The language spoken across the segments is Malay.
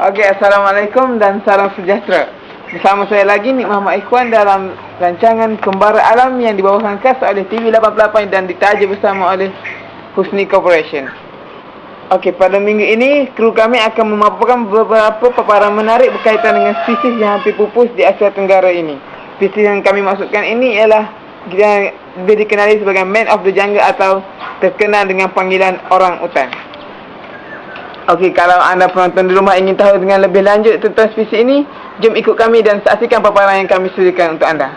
Okey, Assalamualaikum dan salam sejahtera. Bersama saya lagi Nik Muhammad Ikhwan dalam rancangan Kembara Alam yang dibawakan khas oleh TV88 dan ditaja bersama oleh Husni Corporation. Okey, pada minggu ini kru kami akan memaparkan beberapa paparan menarik berkaitan dengan spesies yang hampir pupus di Asia Tenggara ini. Spesies yang kami maksudkan ini ialah lebih dikenali sebagai Man of the Jungle atau terkenal dengan panggilan orang utan. Okey, kalau anda penonton di rumah ingin tahu dengan lebih lanjut tentang spesies ini, jom ikut kami dan saksikan paparan yang kami sediakan untuk anda.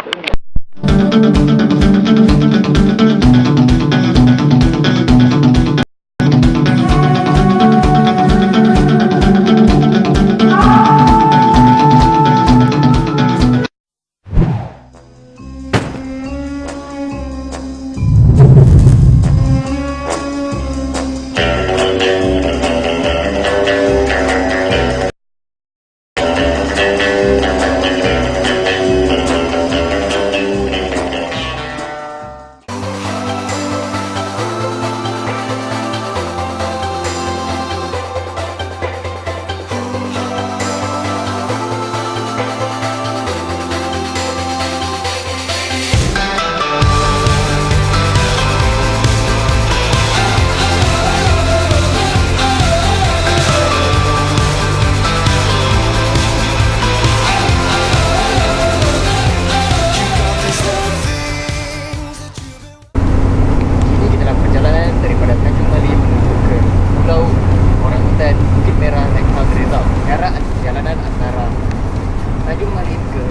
Tanjung Malim ke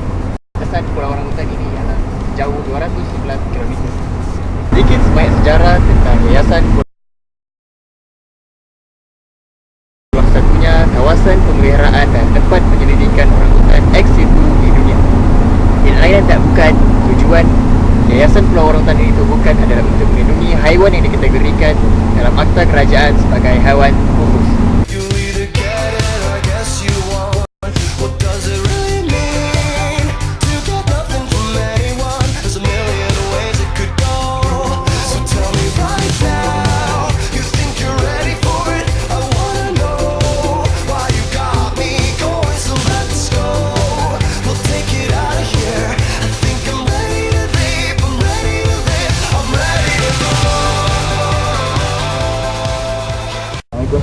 kesan Pulau Orangutan ini ialah jauh 211 km. Sedikit sebanyak sejarah tentang Yayasan Pulau satunya kawasan pemeliharaan dan tempat penyelidikan orangutan ex situ di dunia. Yang lain tak bukan tujuan Yayasan Pulau Orangutan ini ditubuhkan adalah untuk melindungi haiwan yang dikategorikan dalam akta kerajaan sebagai haiwan khusus.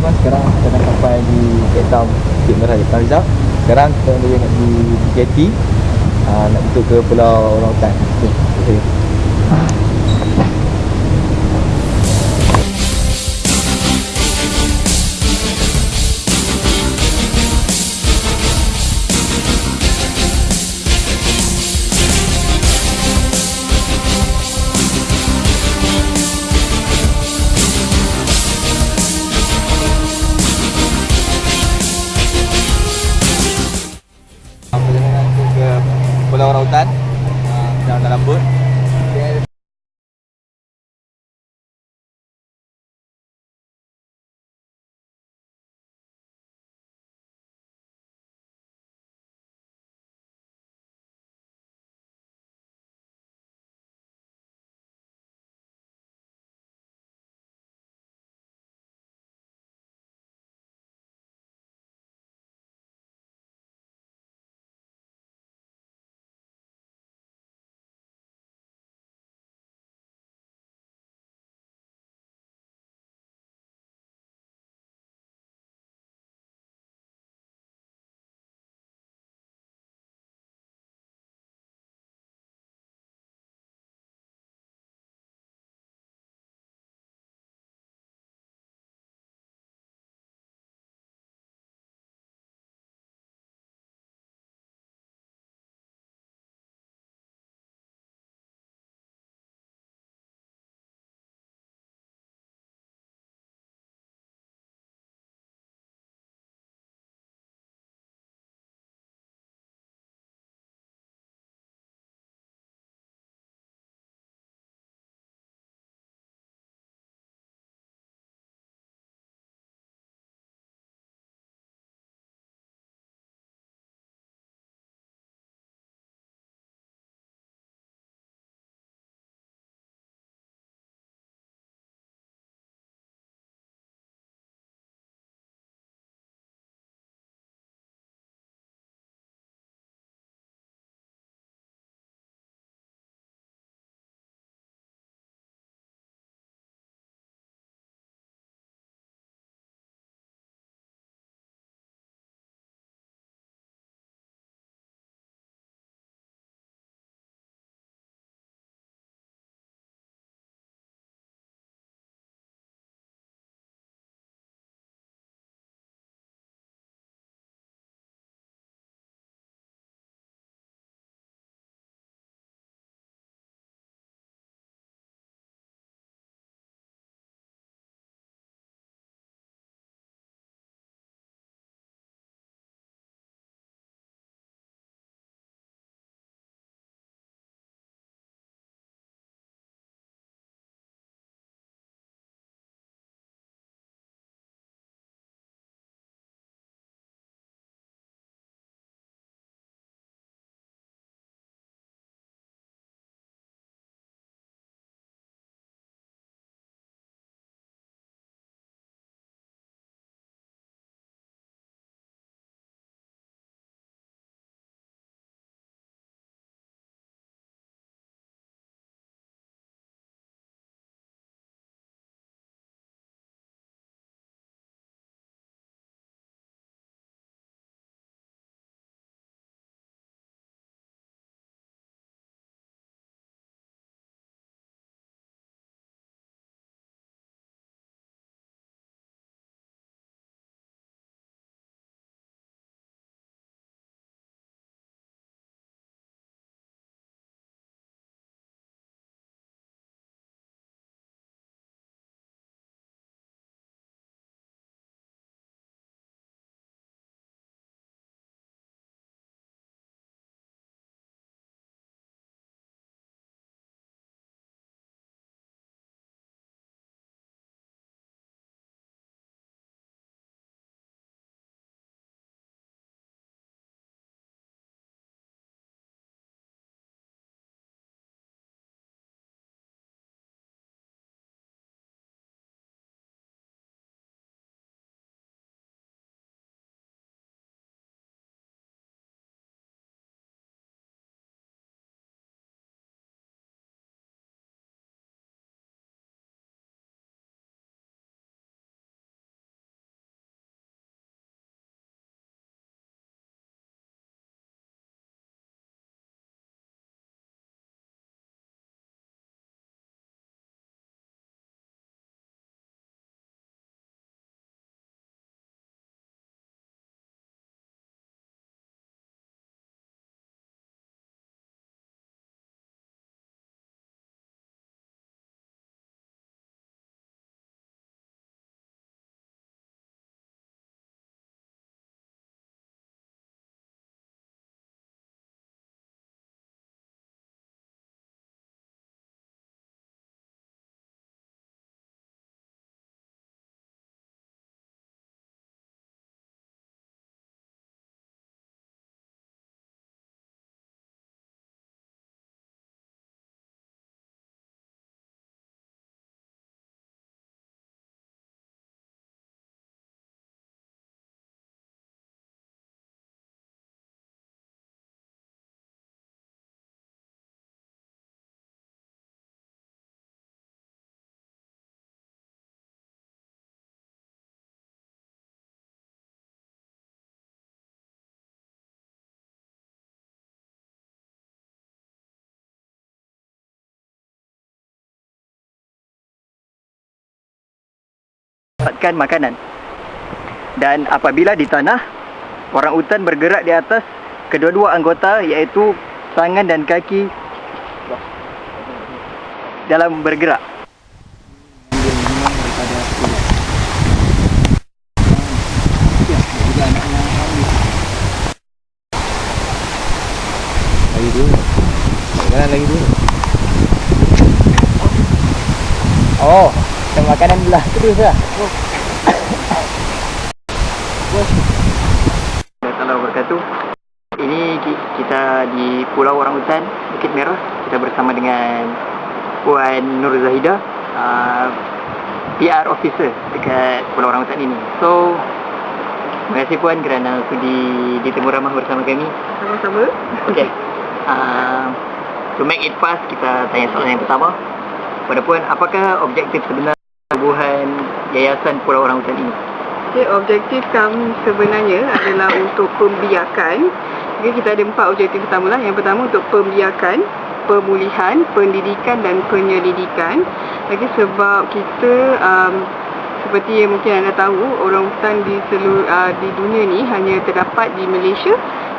Mas, sekarang kita dah sampai di Cape Town, Bukit Merah, Jepang Rizal. Sekarang kita nak di jetty, nak masuk ke Pulau Orangutan. Okay. Perjalanan ke Pulau Orangutan dalam bot. dapatkan makanan. Dan apabila di tanah, orangutan bergerak di atas kedua-dua anggota, iaitu tangan dan kaki dalam bergerak. Lagi dulu. Jangan lagi dulu. Oh, kita makanan belah terus lah. Assalamualaikum wabarakatuh. Ini kita di Pulau Orangutan, Bukit Merah. Kita bersama dengan Puan Nur Zahida, PR officer dekat Pulau Orangutan ini. So, terima kasih Puan kerana sudi ditemu ramah bersama kami. Sama-sama. Okey. To make it fast, kita tanya soalan yang pertama. Pada Puan, apakah objektif sebenar penubuhan Yayasan Pulau Orangutan ini? Okay, objektif kami sebenarnya adalah untuk pembiakan. Okay, kita ada 4 objektif utama lah. Yang pertama untuk pembiakan, pemulihan, pendidikan dan penyelidikan. Okay, sebab kita seperti yang mungkin anda tahu, orangutan di seluruh di dunia ni hanya terdapat di Malaysia,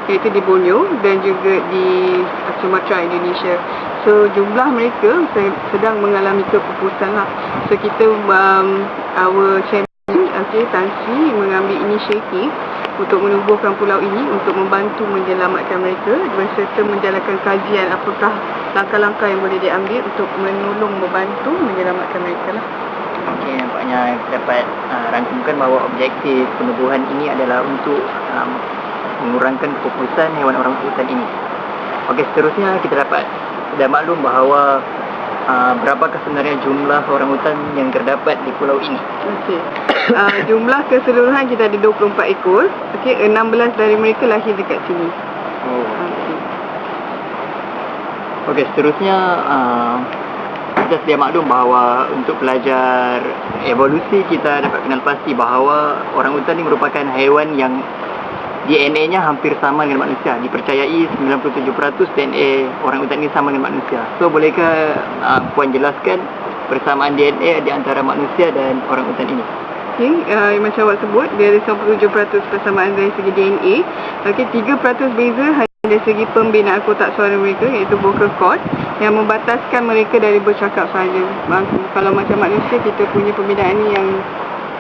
iaitu di Borneo dan juga di Sumatera, Indonesia. So jumlah mereka sedang mengalami kepupusan lah. So kita our champion, Tan Sri mengambil inisiatif untuk menubuhkan pulau ini untuk membantu menyelamatkan mereka berserta menjalankan kajian apakah langkah-langkah yang boleh diambil untuk menolong, membantu menyelamatkan mereka lah. Okey, nampaknya dapat rangkumkan bahawa objektif penubuhan ini adalah untuk mengurangkan kepupusan hewan orangutan ini. Okey, seterusnya kita dapat dah maklum bahawa berapakah sebenarnya jumlah orangutan yang terdapat di pulau ini? Okey. Jumlah keseluruhan kita ada 24 ekor. Okey, 16 dari mereka lahir dekat sini. Oh. Okey, seterusnya kita sedia maklum bahawa untuk belajar evolusi kita dapat kenal pasti bahawa orangutan ini merupakan haiwan yang DNA-nya hampir sama dengan manusia. Dipercayai 97% DNA orangutan ini sama dengan manusia. So, bolehkah Puan jelaskan persamaan DNA di antara manusia dan orangutan ini? Okey, macam awak sebut, dia ada 97% persamaan dari segi DNA. Okey, 3% beza hanya dari segi pembinaan kotak suara mereka, iaitu vocal cord, yang membataskan mereka dari bercakap sahaja. Kalau macam manusia, kita punya pembinaan ni yang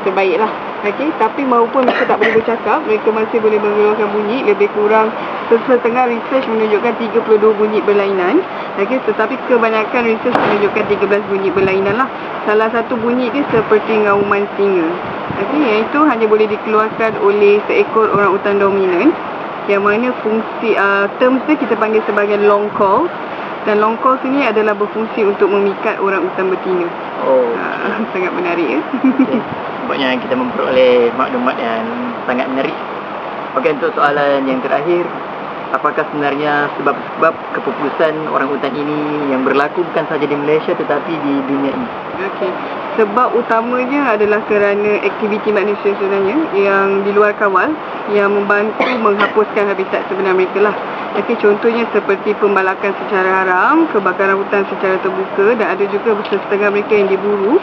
terbaik lah. Okay, tapi maupun mereka tak boleh bercakap, mereka masih boleh mengeluarkan bunyi. Lebih kurang setengah research menunjukkan 32 bunyi berlainan. Okay, tetapi kebanyakan research menunjukkan 13 bunyi berlainan lah. Salah satu bunyi dia seperti ngauman singa. Okay, yang itu hanya boleh dikeluarkan oleh seekor orangutan dominan, yang mana fungsi terms dia kita panggil sebagai long calls. Dan long calls ini adalah berfungsi untuk memikat orangutan betina. Oh, sangat menarik ya. Okay. Nampaknya kita memperoleh maklumat yang sangat menarik. Okey, untuk soalan yang terakhir, apakah sebenarnya sebab-sebab kepupusan orangutan ini yang berlaku bukan sahaja di Malaysia tetapi di dunia ini? Okey, sebab utamanya adalah kerana aktiviti manusia sebenarnya yang di luar kawal yang membantu menghapuskan habitat sebenar mereka lah. Okey, contohnya seperti pembalakan secara haram, kebakaran hutan secara terbuka, dan ada juga setengah mereka yang diburu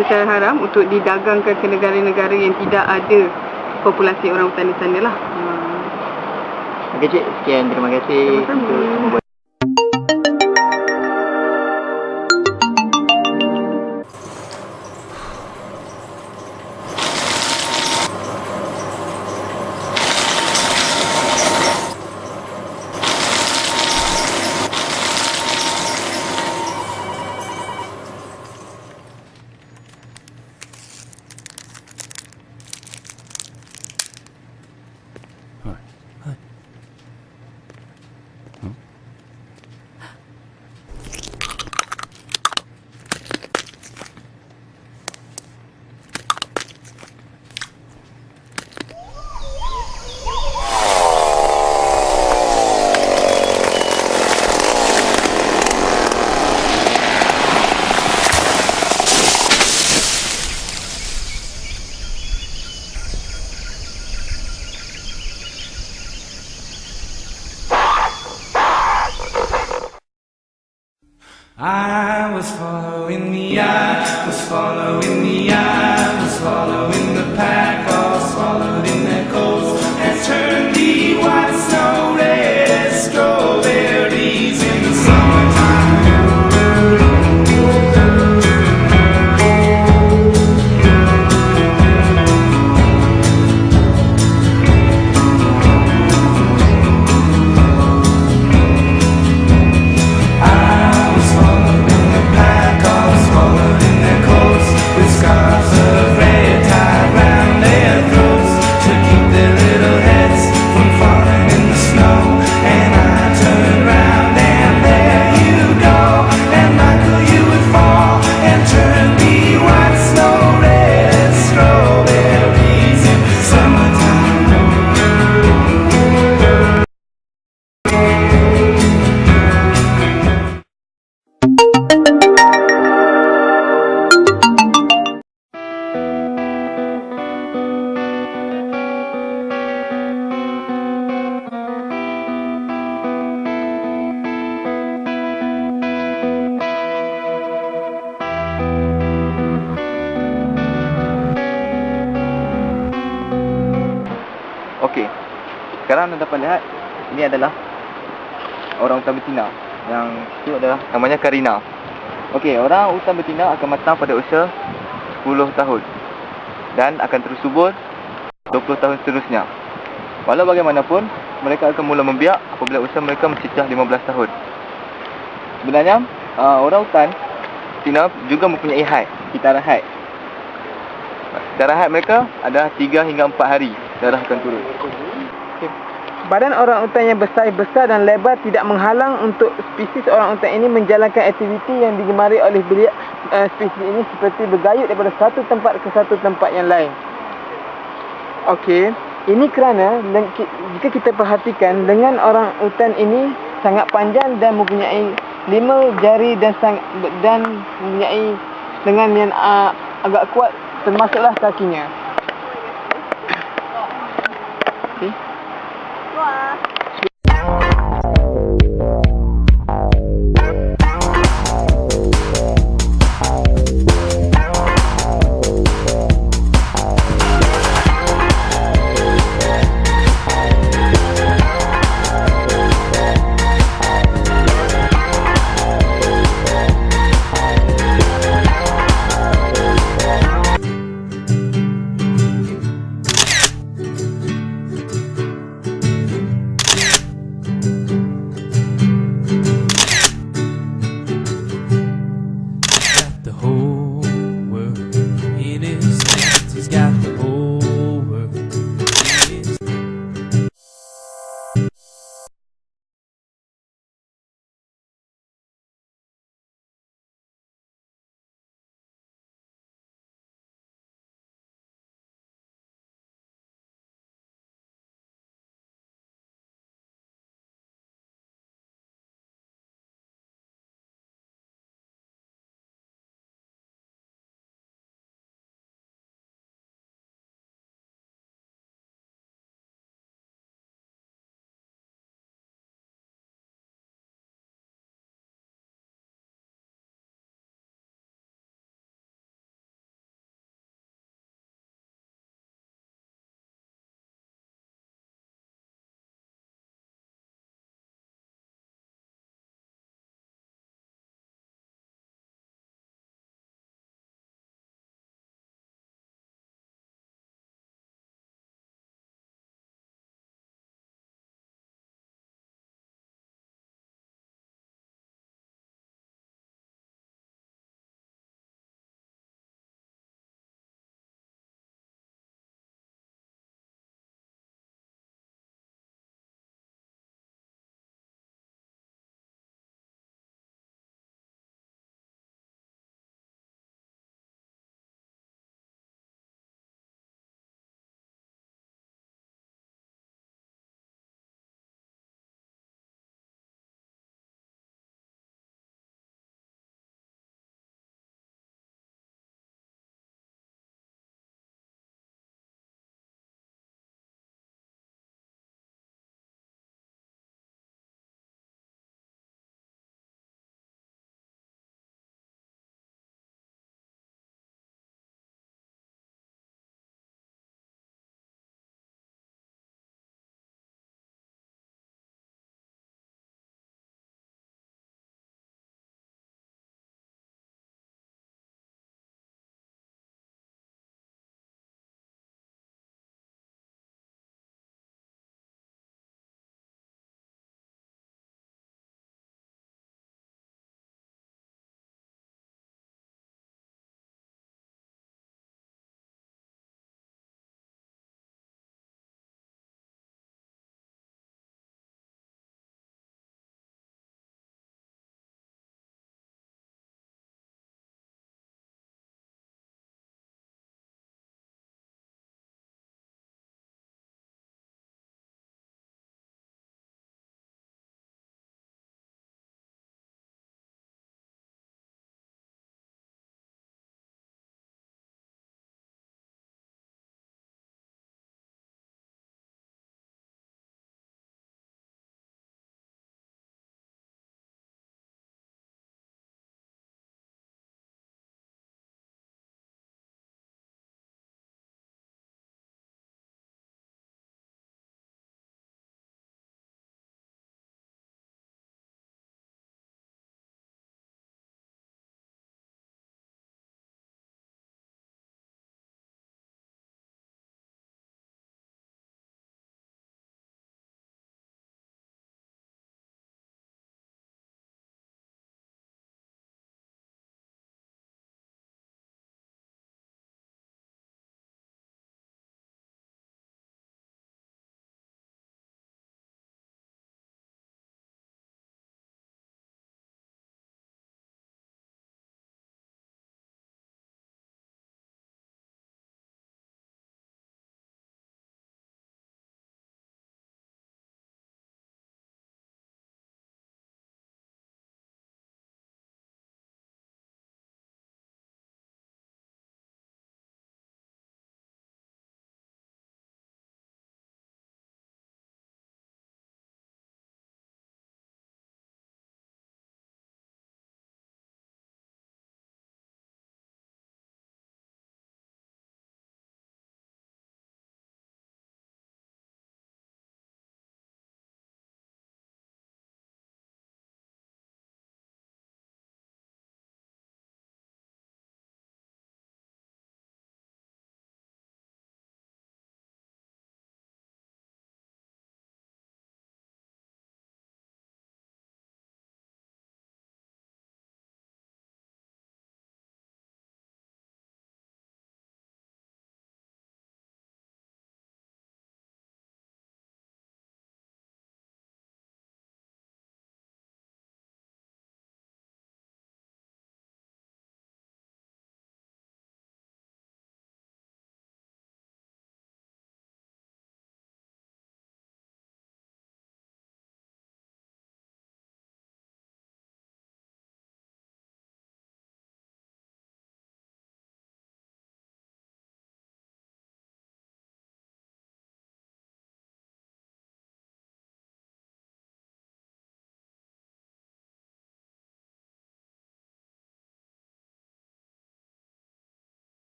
secara haram untuk didagangkan ke negara-negara yang tidak ada populasi orangutan di sana lah. Okey Cik, sekian, terima kasih. Sama-sama. I was following the eye, was following the eye, was swallowing the pack, all swallowed in their coats, has turned the white snow red as strawberries in the summertime. Scarves of red tied round their throats to keep their little heads from falling in the snow. And I turned round and there you go. And Michael, you would fall and turn the white snow red as strawberries in summertime. Okey, sekarang anda dapat lihat ini adalah orang utan betina. Yang itu adalah namanya Karina. Okey, orang utan betina akan matang pada usia 10 tahun dan akan terus subur 20 tahun seterusnya. Walau bagaimanapun, mereka akan mula membiak apabila usia mereka mencecah 15 tahun. Sebenarnya, orang utan betina juga mempunyai haid, kitaran haid. Kitaran haid mereka adalah 3 hingga 4 hari darah akan turun. Badan orang utan yang besar dan lebar tidak menghalang untuk spesies orang utan ini menjalankan aktiviti yang digemari oleh beliau. Spesies ini seperti bergayut daripada satu tempat ke satu tempat yang lain. Okey, ini kerana jika kita perhatikan lengan orang utan ini sangat panjang dan mempunyai 5 jari dan mempunyai lengan yang agak kuat, termasuklah kakinya. Okey.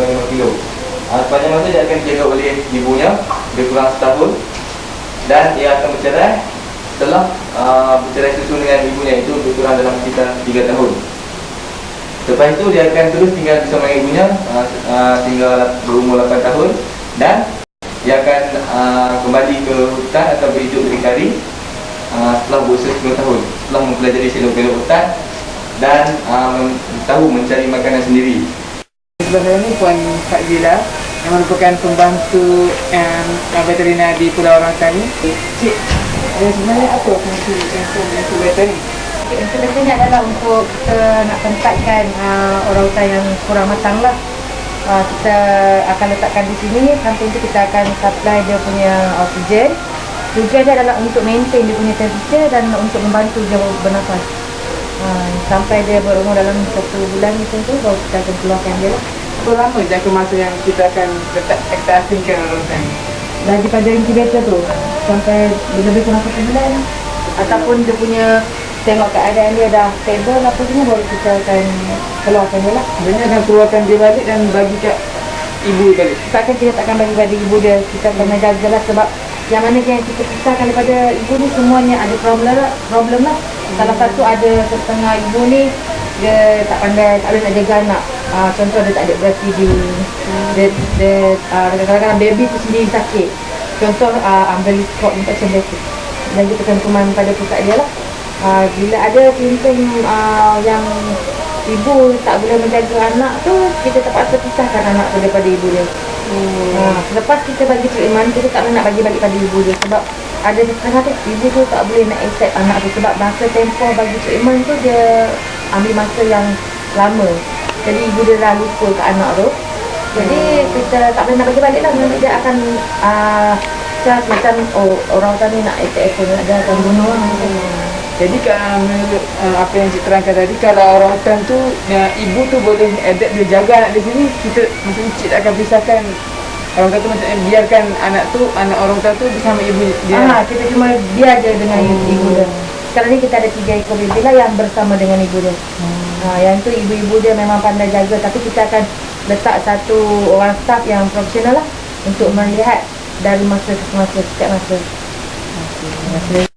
5 kilo. Sepanjang masa dia akan dijaga oleh ibunya lebih kurang setahun, dan ia akan bercerai setelah bercerai susun dengan ibunya itu lebih kurang dalam sekitar 3 tahun. Lepas itu dia akan terus tinggal bersama ibunya sehingga berumur 8 tahun, dan dia akan kembali ke hutan atau berhidup berdikari setelah berusia 10 tahun, setelah mempelajari selok-belok hutan dan tahu mencari makanan sendiri. Sebelah saya ni Puan Kak Zila yang merupakan pembantu veterina di Pulau Orangutan ni. Cik, sebenarnya apa fungsi inkubator ni? Inkubator ni adalah untuk kita nak tempatkan orangutan yang kurang matang lah. Kita akan letakkan di sini, samping itu kita akan supply dia punya oksigen. Tujuan dia adalah untuk maintain dia punya temperature dan untuk membantu dia bernafas. Sampai dia berumur dalam 1 bulan macam tu, baru kita akan keluarkan dia lah. Berapa lama jangka masa yang kita akan kita asingkan orangutan ni? Daripada inkubator tu sampai lebih kurang 1 bulan, ataupun dia punya tengok keadaan dia dah stable apa semua, baru kita akan keluarkan dia lah. Sebenarnya akan keluarkan dia balik dan bagi kat ibu balik. Kita takkan bagi pada ibu dia, kita kena jagalah, sebab yang mana yang kita pisahkan daripada ibu ni semuanya ada problem lah. Salah satu ada setengah ibu ni dia tak pandai, tak boleh nak jaga anak. Contoh dia tak ada breastfeeding, dia kadang-kadang baby tu sendiri sakit. Contoh umbilical cord infection basic, dan kita akan hukuman pada pusat dia lah. Bila ada simptom yang ibu tak boleh menjaga anak tu, kita terpaksa pisahkan anak tu daripada ibu dia. Selepas kita bagi treatment, kita tak nak bagi balik pada ibu dia, sebab ada setengah tu ibu tu tak boleh nak accept anak tu, sebab masa tempoh bagi treatment tu dia ambil masa yang lama. Jadi ibu dia dah lupa ke anak tu. Jadi kita tak boleh nak bagi balik lah, nanti dia akan macam orangutan ni nak attack pun, dia akan bunuh lah. Jadi menurut apa yang Cik terangkan tadi, kalau orangutan tu ibu tu boleh adapt, dia jaga anak di sini, kita maksudnya Cik akan pisahkan orangutan tu, maksudnya biarkan anak orangutan tu bersama ibu dia. Kita cuma biar je dengan ibu dia. Sekarang ni kita ada 3 ekor baby lah yang bersama dengan ibu dia. Yang tu ibu-ibu dia memang pandai jaga, tapi kita akan letak satu orang staff yang profesional lah untuk melihat dari masa ke masa, setiap masa. Terima kasih.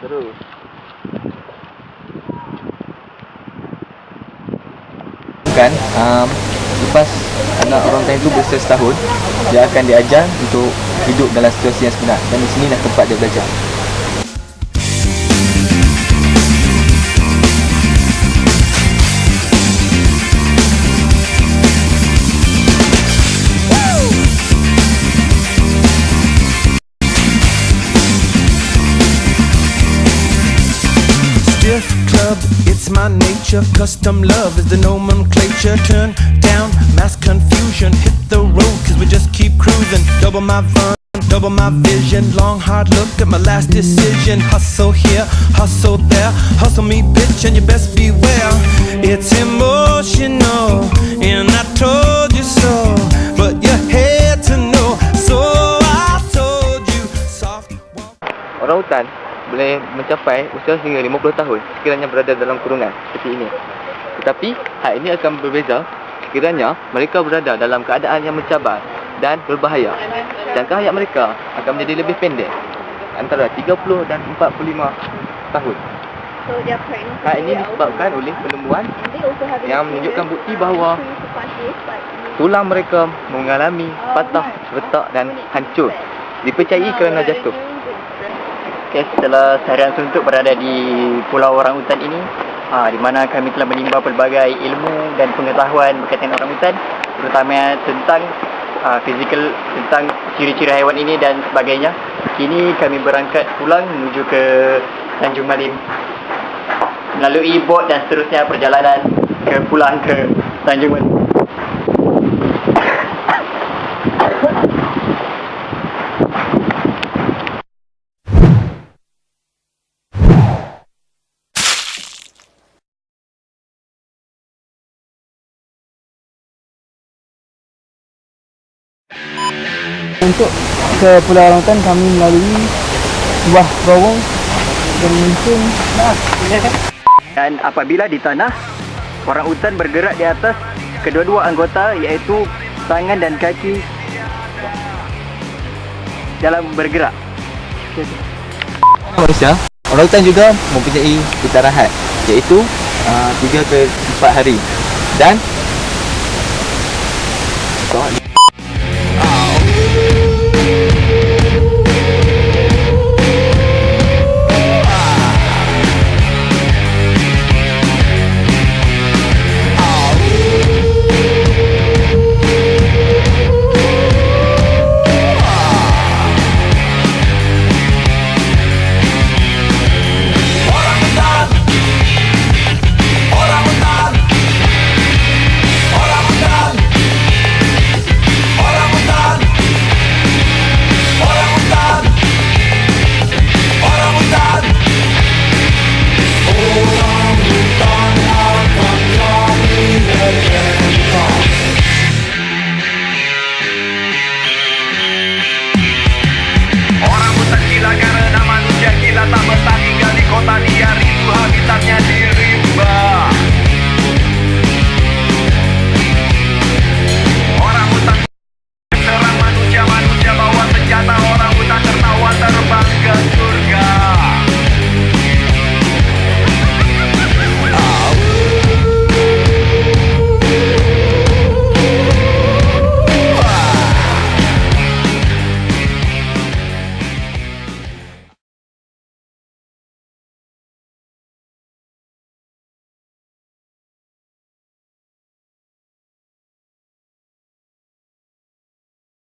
Terus. Kan lepas anak orangutan itu berusia setahun, dia akan diajar untuk hidup dalam situasi yang sebenar, dan di sinilah tempat dia belajar. Stiff club, it's my nature. Custom love is the nomenclature. Turn down mass confusion. Hit the road cause we just keep cruising. Double my fun, double my vision. Long hard look at my last decision. Hustle here, hustle there. Hustle me bitch and you best beware. It's emotional and I told you so, but you had to know, so I told you. Soft walk. Orangutan boleh mencapai usia hingga 50 tahun sekiranya berada dalam kurungan seperti ini. Tetapi hal ini akan berbeza sekiranya mereka berada dalam keadaan yang mencabar dan berbahaya. Jangka hayat mereka akan menjadi lebih pendek, antara 30 dan 45 tahun. Hal ini disebabkan oleh penemuan yang menunjukkan bukti bahawa tulang mereka mengalami patah, retak dan hancur, dipercayai kerana jatuh. Okay, setelah seharian suntuk berada di Pulau Orangutan ini, di mana kami telah menimba pelbagai ilmu dan pengetahuan berkaitan orangutan, terutama tentang fizikal, tentang ciri-ciri haiwan ini dan sebagainya. Kini kami berangkat pulang menuju ke Tanjung Malim melalui bot dan seterusnya perjalanan pulang ke Tanjung Malim. Untuk ke Pulau Orangutan kami melalui sebuah terowong dan mungkin Dan apabila di tanah, orang utan bergerak di atas kedua-dua anggota iaitu tangan dan kaki dalam bergerak. Manusia, orang hutan juga mempunyai istirahat, iaitu 3 ke 4 hari. Dan